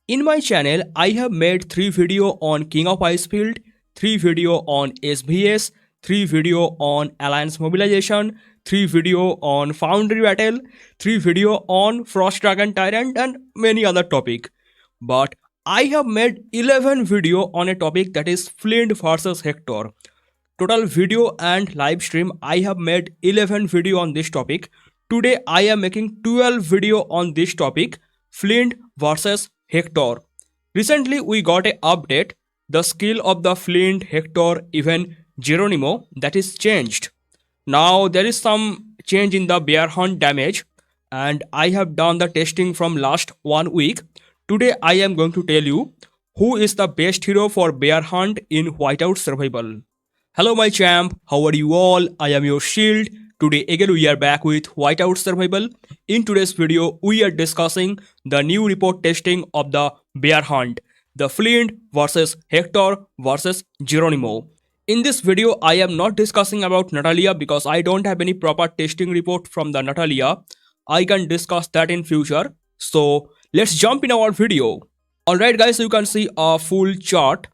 In my channel, I have made 3 video on King of Icefield, 3 video on SVS, 3 video on Alliance Mobilization, 3 video on Foundry Battle, 3 video on Frost Dragon Tyrant and many other topic. But I have made 11 video on a topic that is Flint versus Hector. Total video and live stream I have made 11 video on this topic. Today I am making 12 video on this topic, Flint versus Hector. Recently we got a update. The skill of the Flint, Hector, even Geronimo, that is changed. Now there is some change in the bear hunt damage and I have done the testing from last 1 week. Today I am going to tell you who is the best hero for bear hunt in Whiteout survival. Hello my champ, how are you all? I am your shield. Today again we are back with Whiteout survival. In today's video we are discussing the new report testing of the bear hunt, the Flint versus Hector versus Geronimo. In this video I am not discussing about Natalia because I don't have any proper testing report from the Natalia. I can discuss that in future. So let's jump in our video. Alright guys, you can see a full chart.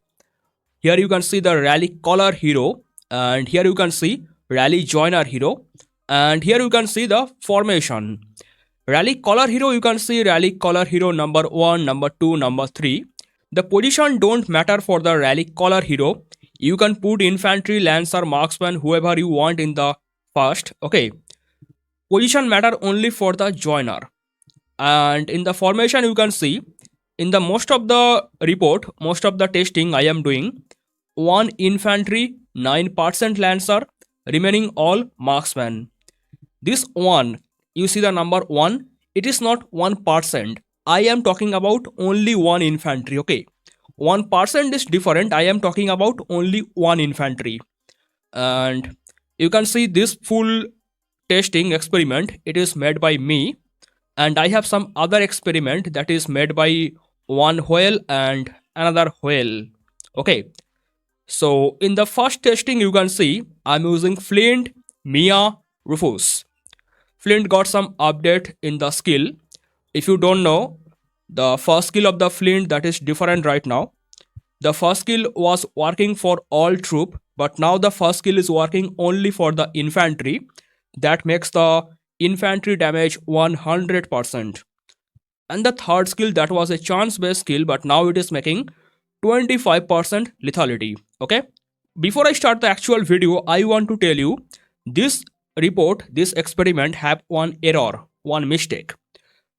Here you can see the rally caller hero and here you can see rally joiner hero and here you can see the formation. Rally caller hero, you can see rally caller hero number 1, number 2, number 3. The position don't matter for the rally caller hero. You can put infantry, lancer, marksman, whoever you want in the first. Okay. Position matter only for the joiner. And in the formation you can see in the most of the report, most of the testing I am doing, 1 infantry, 9% lancer, remaining all marksman. This 1, you see the number 1, it is not 1%. I am talking about only 1 infantry, okay. 1% is different, I am talking about only 1 infantry. And you can see this full testing experiment, it is made by me. And I have some other experiment that is made by one whale and another whale. Okay. So in the first testing you can see I'm using Flint, Mia, Rufus. Flint got some update in the skill. If you don't know, the first skill of the Flint that is different right now. The first skill was working for all troop, but now the first skill is working only for the infantry. That makes the infantry damage 100%. And the third skill, that was a chance based skill, but now it is making 25% lethality. Okay. Before I start the actual video, I want to tell you this report, this experiment have one error, one mistake.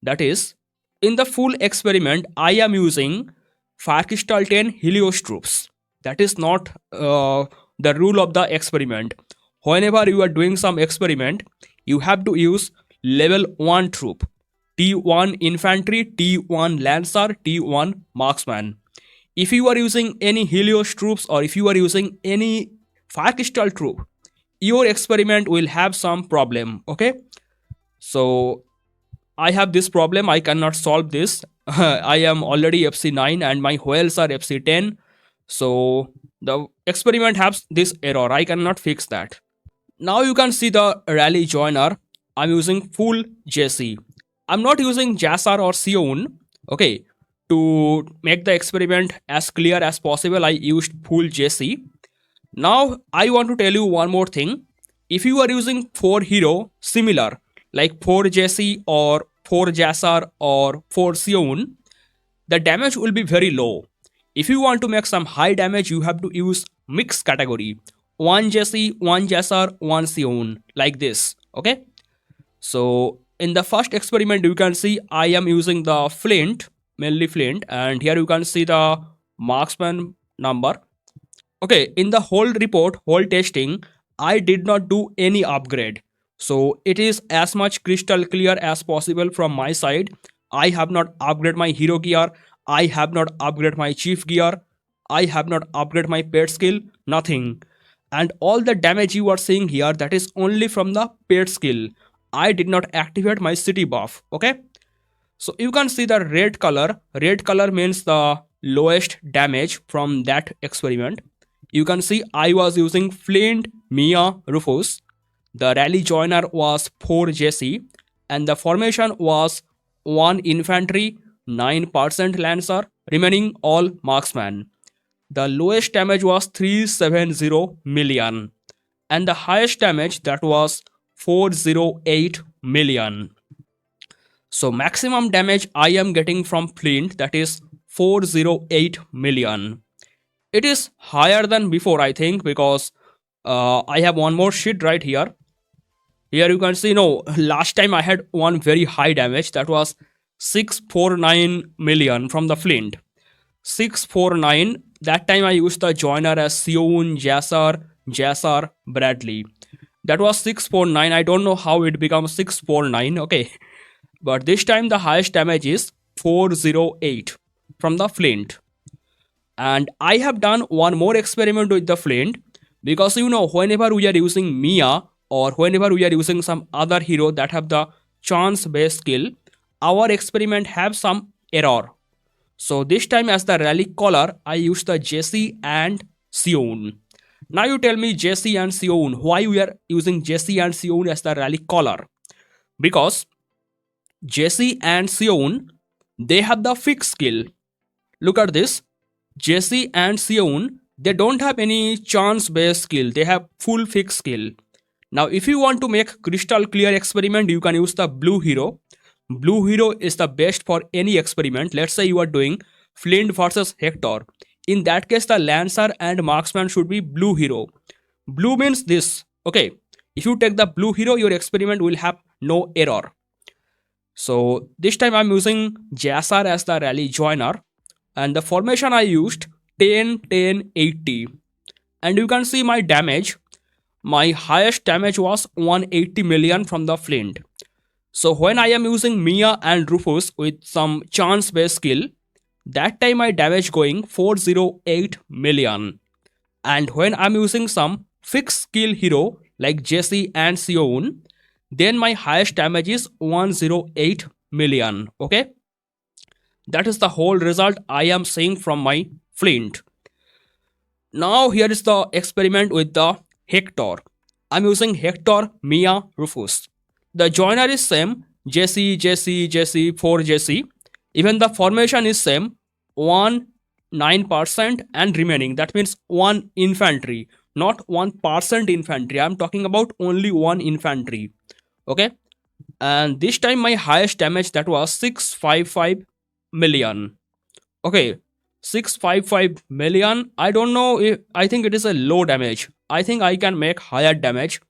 That is, in the full experiment, I am using Fire Crystal 10 Helios troops. That is not the rule of the experiment. Whenever you are doing some experiment, you have to use level 1 troop. T1 infantry, T1 lancer, T1 marksman. If you are using any Helios troops or if you are using any Fire Crystal troop, your experiment will have some problem. Okay. So I have this problem. I cannot solve this. I am already FC9 and my whales are FC10. So the experiment has this error. I cannot fix that. Now you can see the rally joiner. I'm using full Jessie. I'm not using Jassar or Seon. Okay. To make the experiment as clear as possible, I used full Jessie. Now I want to tell you one more thing. If you are using 4 hero similar like 4 Jessie or 4 Jassar or 4 Seon, the damage will be very low. If you want to make some high damage, you have to use mixed category. 1 Jessie, 1 Jassar, 1 Seon, like this. Okay. So in the first experiment you can see I am using the Flint, mainly Flint, and here you can see the marksman number. Okay, in the whole report, whole testing, I did not do any upgrade. So it is as much crystal clear as possible from my side. I have not upgraded my hero gear. I have not upgraded my chief gear. I have not upgraded my pet skill. Nothing. And all the damage you are seeing here, that is only from the pet skill. I did not activate my city buff. Okay. So you can see the red color. Red color means the lowest damage from that experiment. You can see I was using Flint, Mia, Rufus. The rally joiner was 4 Jessie and the formation was 1 infantry, 9% Lancer, remaining all Marksman. The lowest damage was 370 million and the highest damage that was 408 million. So maximum damage I am getting from Flint, that is 408 million. It is higher than before, I think, because I have one more sheet right here. Here you can see, no, last time I had one very high damage, that was 649 million from the Flint. 649. That time I used the joiner as Seon, Jasser, Bradley. That was 649. I don't know how it becomes 649. Okay. But this time the highest damage is 408 from the Flint. And I have done one more experiment with the Flint, because whenever we are using Mia or whenever we are using some other hero that have the chance based skill, our experiment have some error. So this time as the rally caller, I used the Jessie and Seon. Now you tell me, Jessie and Seon, why we are using Jessie and Seon as the rally caller? Because Jessie and Seon, they have the fixed skill. Look at this. Jessie and Seon, they don't have any chance based skill. They have full fixed skill. Now if you want to make crystal clear experiment, you can use the blue hero. Blue hero is the best for any experiment. Let's say you are doing Flint versus Hector. In that case, the Lancer and Marksman should be blue hero. Blue means this. Okay. If you take the blue hero, your experiment will have no error. So this time I'm using Jasser as the rally joiner. And the formation I used 10, 10, 80. And you can see my damage. My highest damage was 180 million from the Flint. So when I am using Mia and Rufus with some chance based skill, that time my damage going 408 million. And when I'm using some fixed skill hero like Jessie and Seon, then my highest damage is 108 million. Okay. That is the whole result I am seeing from my Flint. Now here is the experiment with the Hector. I'm using Hector, Mia, Rufus. The joiner is same, Jessie, 4 Jessie. Even the formation is same, 1, 9% and remaining. That means 1 infantry, not 1% infantry. I'm talking about only 1 infantry. Okay. And this time my highest damage, that was 655 million. Okay. 655 million. I don't know if, I think it is a low damage. I think I can make higher damage.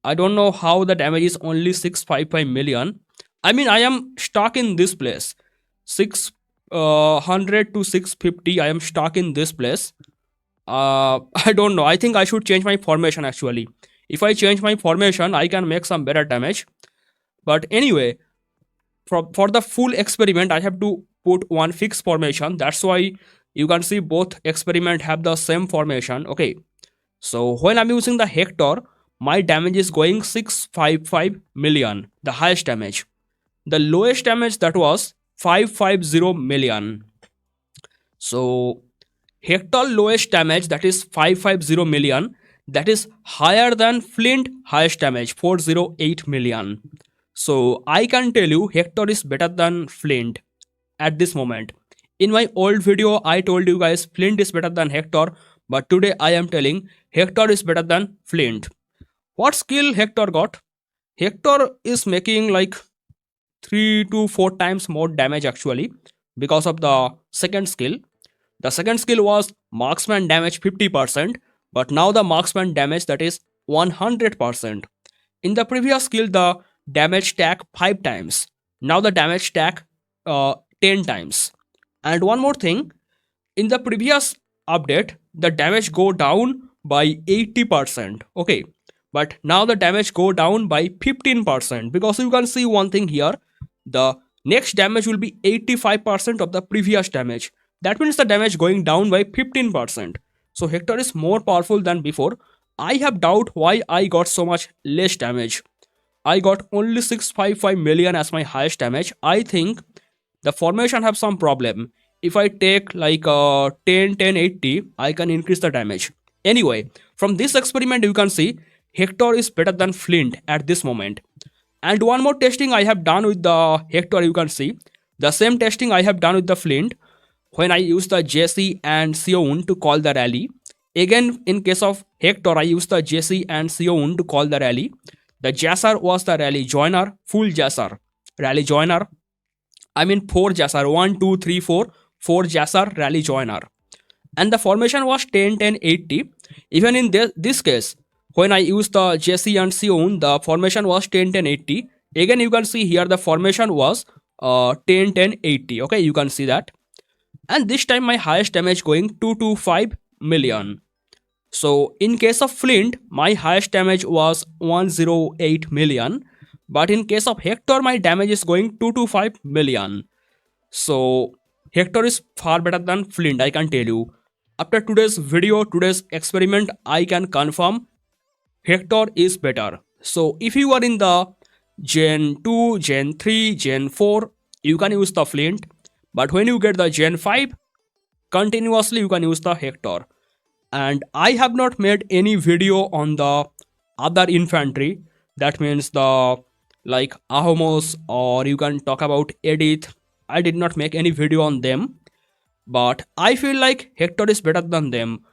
I don't know how the damage is only 655 million. I mean, I am stuck in this place. 600 to 650. I am stuck in this place. I don't know. I think I should change my formation actually. If I change my formation, I can make some better damage. But anyway, for the full experiment, I have to put one fixed formation. That's why you can see both experiment have the same formation. Okay. So when I'm using the Hector, my damage is going 655 million, the highest damage. The lowest damage, that was 550 million. So Hector lowest damage, that is 550 million, that is higher than Flint highest damage 408 million. So I can tell you Hector is better than Flint at this moment. In my old video, I told you guys Flint is better than Hector, but today I am telling Hector is better than Flint. What skill Hector got? Hector is making like 3 to 4 times more damage actually because of the second skill. The second skill was Marksman damage 50%, but now the Marksman damage, that is 100%. In the previous skill, the damage stack 5 times. Now the damage stack 10 times. And one more thing, in the previous update, the damage go down by 80%. Okay. But now the damage go down by 15%, because you can see one thing here. The next damage will be 85% of the previous damage. That means the damage going down by 15%. So Hector is more powerful than before. I have doubt why I got so much less damage. I got only 655 million as my highest damage. I think the formation have some problem. If I take like 10, 10, 80, I can increase the damage. Anyway, from this experiment you can see Hector is better than Flint at this moment. And one more testing I have done with the Hector, you can see The same testing I have done with the Flint when I use the Jessie and Seon to call the rally. Again, in case of Hector, I use the Jessie and Seon to call the rally. The Jasser was the rally joiner, full Jasser. Rally joiner, I mean 4 Jasser, 1, 2, 3, 4, 4 Jasser rally joiner. And the formation was 10, 10, 80. Even in this case, when I use the Jessie and Seon, the formation was 10, 10, 80. Again, you can see here the formation was 10, 10, 80. Okay, you can see that. And this time my highest damage going 225 million. So in case of Flint, my highest damage was 108 million. But in case of Hector, my damage is going 225 million. So Hector is far better than Flint, I can tell you. After today's video, today's experiment, I can confirm Hector is better. So if you are in the Gen 2, Gen 3, Gen 4, you can use the Flint. But when you get the Gen 5, continuously you can use the Hector. And I have not made any video on the other infantry. That means the like Ahomos, or you can talk about Edith. I did not make any video on them. But I feel like Hector is better than them.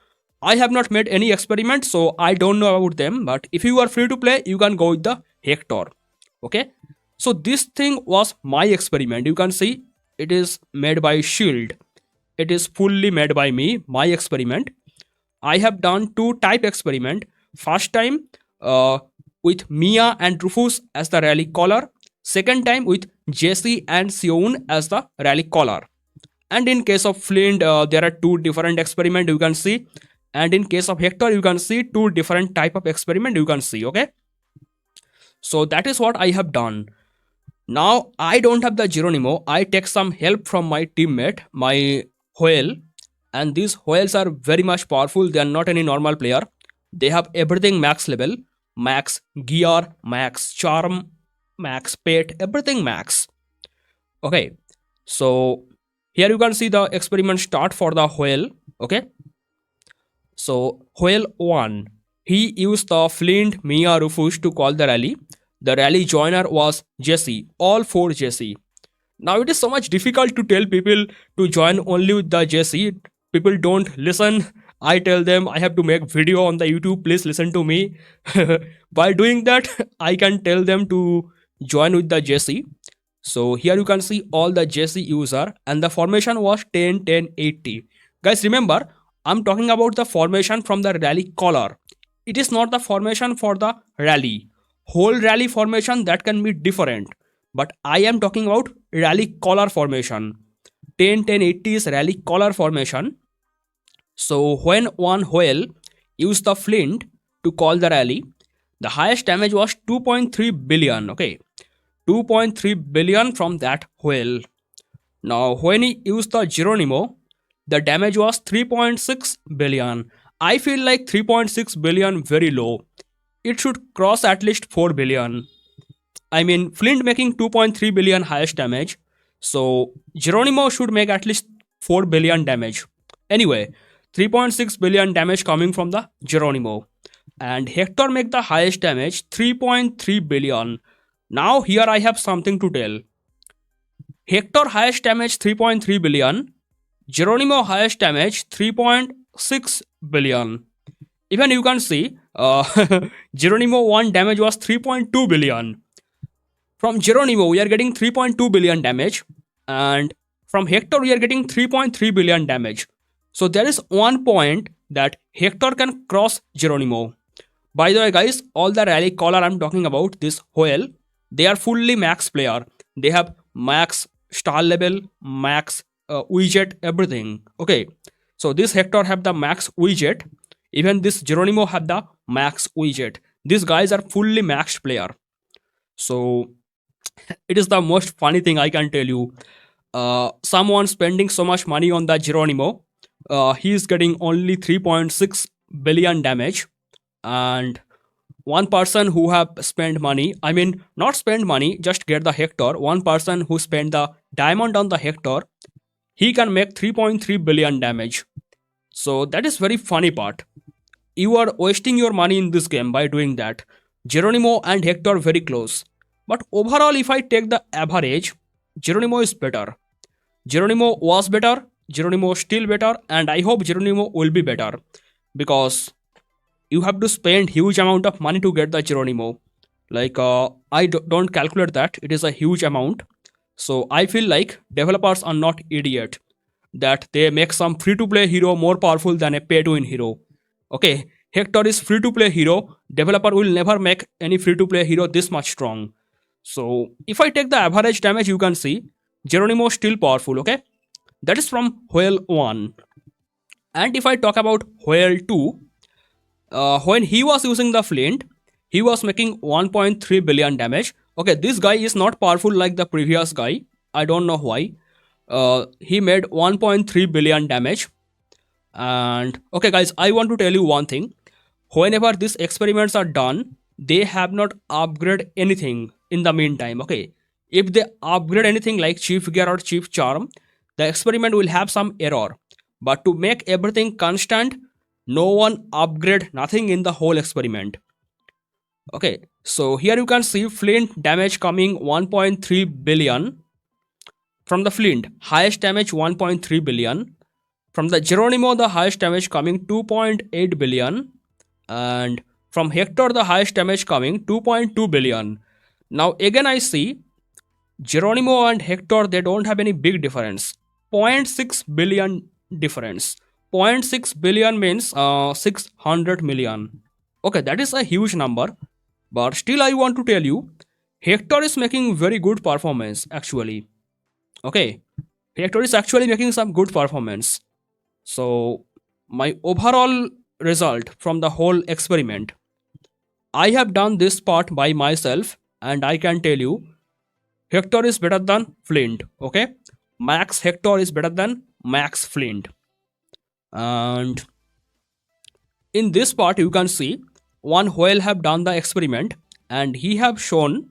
I have not made any experiment, so I don't know about them. But if you are free to play, you can go with the Hector. Okay. So this thing was my experiment. You can see it is made by Shield. It is fully made by me, my experiment. I have done 2 type experiment. First time with Mia and Rufus as the rally caller. Second time with Jessie and Seon as the rally caller. And in case of Flint, there are 2 different experiment you can see. And in case of Hector, you can see 2 different type of experiment you can see. Okay. So that is what I have done. Now I don't have the Geronimo. I take some help from my teammate, my whale. And these whales are very much powerful. They are not any normal player. They have everything max level. Max gear, max charm, max pet, everything max. Okay. So here you can see the experiment start for the whale. Okay. So whale 1. He used the Flint, Mia, Rufus to call the rally. The rally joiner was Jessie. All 4 Jessie. Now it is so much difficult to tell people to join only with the Jessie. People don't listen. I tell them I have to make video on the YouTube. Please listen to me. By doing that, I can tell them to join with the Jessie. So here you can see all the Jessie user, and the formation was 10, 10, 80. Guys, remember, I'm talking about the formation from the rally caller. It is not the formation for the rally. Whole rally formation, that can be different. But I am talking about rally caller formation. 10, 10, 80 is rally caller formation. So when one whale used the Flint to call the rally, the highest damage was 2.3 billion. Okay. 2.3 billion from that whale. Now when he used the Geronimo, the damage was 3.6 billion. I feel like 3.6 billion very low. It should cross at least 4 billion. I mean, Flint making 2.3 billion highest damage. So Geronimo should make at least 4 billion damage. Anyway, 3.6 billion damage coming from the Geronimo. And Hector make the highest damage, 3.3 billion. Now here I have something to tell. Hector highest damage 3.3 billion. Geronimo highest damage 3.6 billion. Even you can see Geronimo 1 damage was 3.2 billion. From Geronimo we are getting 3.2 billion damage, and from Hector we are getting 3.3 billion damage. So there is one point that Hector can cross Geronimo. By the way guys, all the rally caller I'm talking about, this whale, they are fully max player. They have max star level, max widget, everything. Okay, so this Hector have the max widget. Even this Geronimo have the max widget. These guys are fully maxed player. So it is the most funny thing I can tell you. Someone spending so much money on the Geronimo, he is getting only 3.6 billion damage. And one person who have spent money, I mean not spend money, just get the Hector. One person who spent the diamond on the Hector, he can make 3.3 billion damage. So that is very funny part. You are wasting your money in this game by doing that. Geronimo and Hector very close. But overall if I take the average, Geronimo is better. Geronimo was better, Geronimo still better, and I hope Geronimo will be better because you have to spend huge amount of money to get the Geronimo. Like don't calculate that it is a huge amount. So I feel like developers are not idiot that they make some free to play hero more powerful than a pay to win hero. Okay, Hector is free to play hero. Developer will never make any free to play hero this much strong. So if I take the average damage, you can see Geronimo still powerful. Okay, that is from Whale 1. And if I talk about Whale 2, when he was using the Flint, he was making 1.3 billion damage. Okay, this guy is not powerful like the previous guy. I don't know why. He made 1.3 billion damage. And okay guys, I want to tell you one thing. Whenever these experiments are done, they have not upgraded anything in the meantime. Okay, if they upgrade anything like chief gear or chief charm, the experiment will have some error. But to make everything constant, no one upgrade nothing in the whole experiment. Okay, so here you can see Flint damage coming 1.3 billion. From the Flint, highest damage 1.3 billion. From the Geronimo, the highest damage coming 2.8 billion. And from Hector, the highest damage coming 2.2 billion. Now again I see Geronimo and Hector, they don't have any big difference. 0.6 billion difference. 0.6 billion means 600 million. Okay, that is a huge number. But still I want to tell you, Hector is making very good performance actually. Okay, Hector is actually making some good performance. So my overall result from the whole experiment, I have done this part by myself and I can tell you Hector is better than Flint. Okay, Max Hector is better than Max Flint. And in this part you can see one whale have done the experiment and he have shown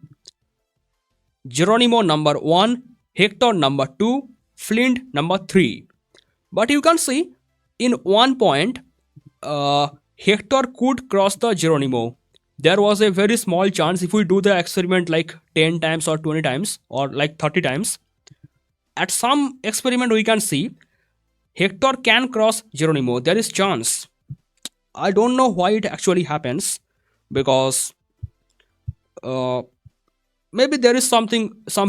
Geronimo number 1, Hector number 2, Flint number 3. But you can see in one point Hector could cross the Geronimo. There was a very small chance if we do the experiment like 10 times or 20 times or like 30 times. At some experiment we can see Hector can cross Geronimo. There is chance. I don't know why it actually happens because maybe there is some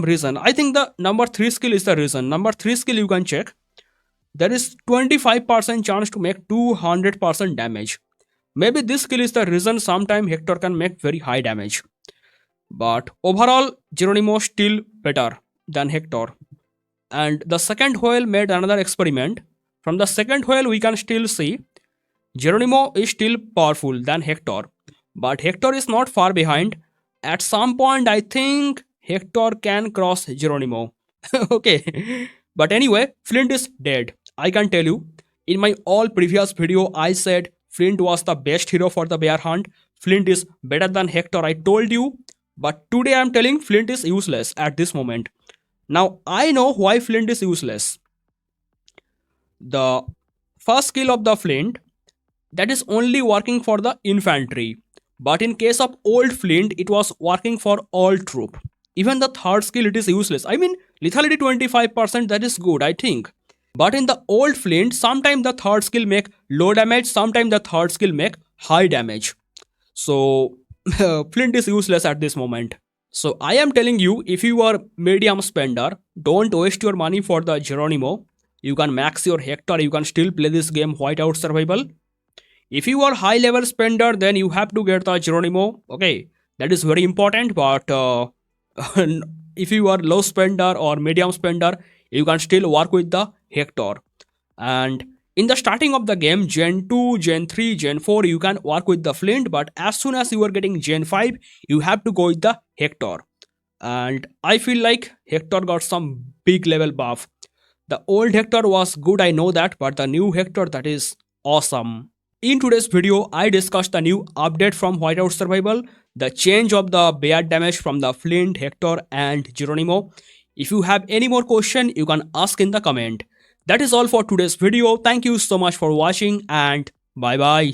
reason. I think the number 3 skill is the reason. Number 3 skill you can check. There is 25% chance to make 200% damage. Maybe this skill is the reason sometime Hector can make very high damage. But overall Geronimo still better than Hector. And the second whale made another experiment. From the second whale we can still see Geronimo is still powerful than Hector. But Hector is not far behind. At some point I think Hector can cross Geronimo. Okay. But anyway, Flint is dead. I can tell you. In my all previous video I said Flint was the best hero for the bear hunt. Flint is better than Hector, I told you. But today I am telling Flint is useless at this moment. Now I know why Flint is useless. The first skill of the Flint, that is only working for the infantry. But in case of old Flint, it was working for all troop. Even the third skill, it is useless. I mean, lethality 25%, that is good, I think. But in the old Flint, sometimes the third skill make low damage, sometimes the third skill make high damage. So, Flint is useless at this moment. So, I am telling you, if you are medium spender, don't waste your money for the Geronimo. You can max your Hector, you can still play this game Whiteout Survival. If you are high level spender, then you have to get the Geronimo. Okay, that is very important. But if you are low spender or medium spender, you can still work with the Hector. And in the starting of the game, Gen 2, Gen 3, Gen 4, you can work with the Flint. But as soon as you are getting Gen 5, you have to go with the Hector. And I feel like Hector got some big level buff. The old Hector was good, I know that. But the new Hector, that is awesome. In today's video, I discussed the new update from Whiteout Survival, the change of the bear damage from the Flint, Hector and Geronimo. If you have any more question, you can ask in the comment. That is all for today's video. Thank you so much for watching and bye bye.